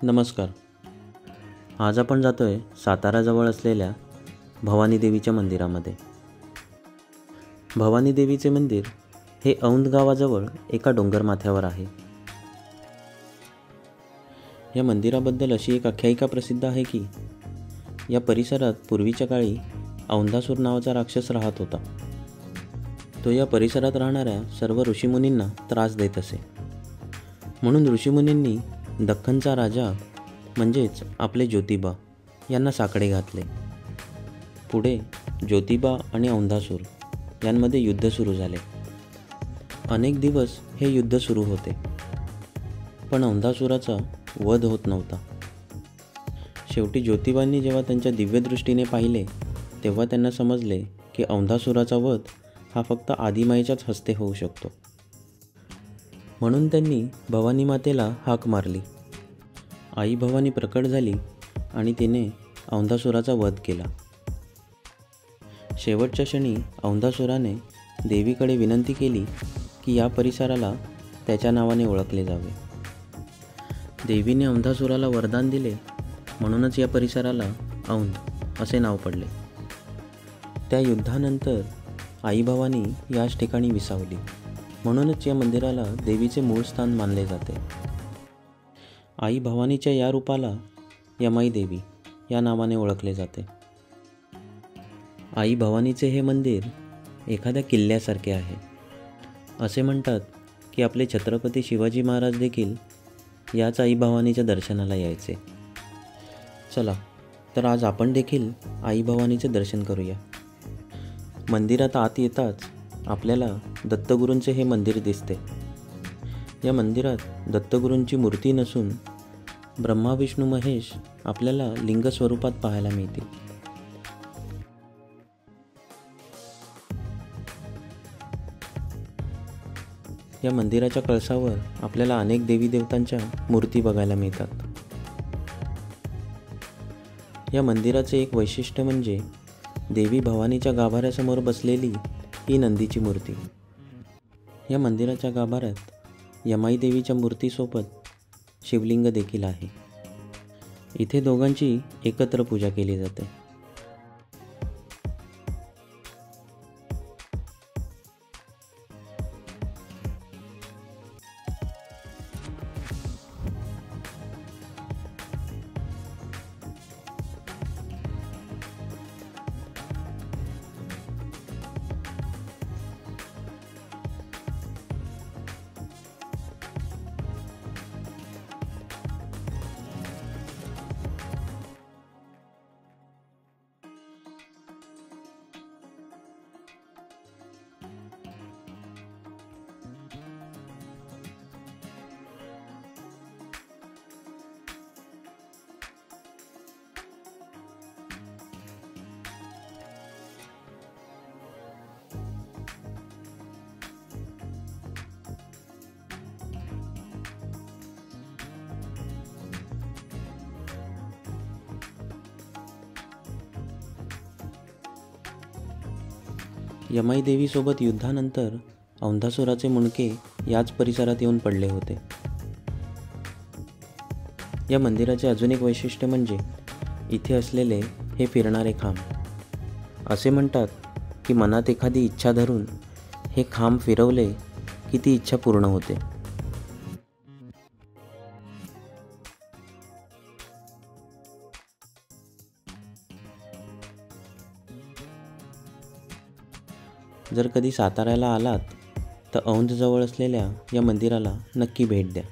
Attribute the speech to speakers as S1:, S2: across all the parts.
S1: नमस्कार. आज आपण जातोय साताराजवळ असलेल्या भवानी देवीच्या मंदिरामध्ये. भवानी देवीचे मंदिर हे औंध गावाजवळ एका डोंगरमाथ्यावर आहे. या मंदिराबद्दल अशी एक आख्यायिका प्रसिद्ध आहे की या परिसरात पूर्वीच्या काळी औंधासूर नावाचा राक्षस राहत होता. तो या परिसरात राहणाऱ्या सर्व ऋषीमुनींना त्रास देत असे. म्हणून ऋषीमुनींनी दख्खनचा राजा म्हणजेच आपले ज्योतिबा यांना साकडे घातले. पुढे ज्योतिबा आणि औंधासूर यांमध्ये युद्ध सुरू झाले. अनेक दिवस हे युद्ध सुरू होते, पण औंधासुराचा वध होत नव्हता. शेवटी ज्योतिबांनी जेव्हा त्यांच्या दिव्यदृष्टीने पाहिले तेव्हा त्यांना समजले की औंधासुराचा वध हा फक्त आदिमायेच्याच हस्ते होऊ शकतो. म्हणून त्यांनी भवानी मातेला हाक मारली. आई भवानी प्रकट झाली आणि तिने औंधासुराचा वध केला. शेवटच्या क्षणी औंधासुराने देवीकडे विनंती केली की या परिसराला त्याच्या नावाने ओळखले जावे. देवीने औंधासुराला वरदान दिले, म्हणूनच या परिसराला औंध असे नाव पडले. त्या युद्धानंतर आई भवानी याच ठिकाणी विसावली, म्हणूनच या मंदिराला देवीचे मूळ स्थान मानले जाते. आई भवानीच्या या रूपाला यमाई देवी या नावाने ओळखले जाते. आई भवानीचे हे मंदिर एखाद्या किल्ल्यासारखे आहे. असे म्हणतात की आपले छत्रपती शिवाजी महाराज देखील याच आई भवानीच्या दर्शनाला यायचे. चला तर आज आपण देखील आई भवानीचे दर्शन करूया. मंदिरात आत येताच आपल्याला दत्तगुरूंचे हे मंदिर दिसते. या मंदिरात दत्तगुरूंची मूर्ती नसून ब्रह्मा विष्णू महेश आपल्याला लिंग स्वरूपात पाहायला मिळतील. या मंदिराच्या कळसावर आपल्याला अनेक देवी देवतांच्या मूर्ती बघायला मिळतात. या मंदिराचे एक वैशिष्ट्य म्हणजे देवी भवानीच्या गाभाऱ्यासमोर बसलेली ही नंदीची मूर्ती. या मंदिराच्या गाभाऱ्यात यमाई देवीच्या मूर्तीसोबत शिवलिंग देखील आहे. इथे दोघांची एकत्र पूजा केली जाते. यमाई देवीसोबत युद्धानंतर औंधासुराचे मुंडके याच परिसरात येऊन पडले होते. या मंदिराचे अजून एक वैशिष्ट्य म्हणजे इथे असलेले हे फिरणारे खांब. असे म्हणतात की मनात एखादी इच्छा धरून हे खांब फिरवले की ती इच्छा पूर्ण होते. जर कधी साताऱ्याला आलात तर औंधजवळ असलेल्या या मंदिराला नक्की भेट द्या.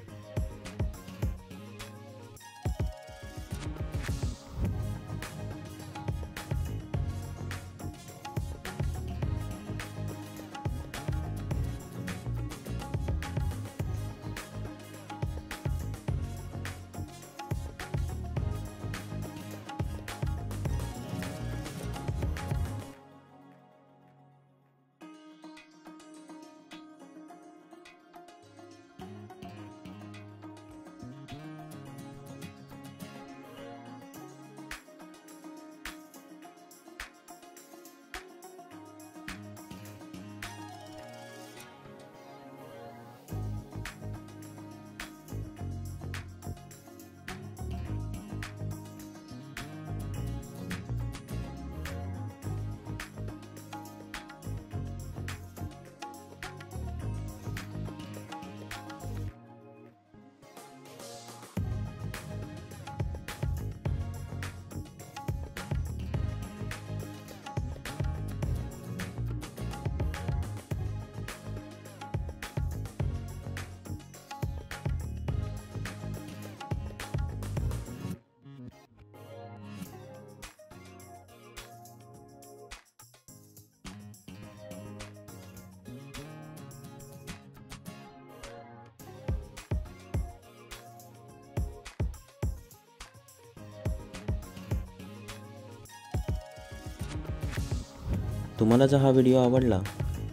S1: तुम्हाला जर हा व्हिडिओ आवडला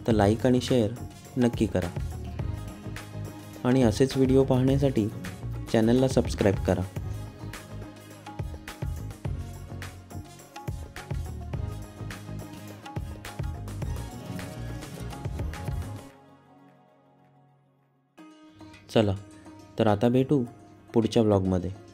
S1: तर लाईक आणि शेअर नक्की करा आणि असेच व्हिडिओ पाहण्यासाठी चॅनलला सबस्क्राईब करा. चला तर आता भेटू पुढच्या व्लॉगमध्ये.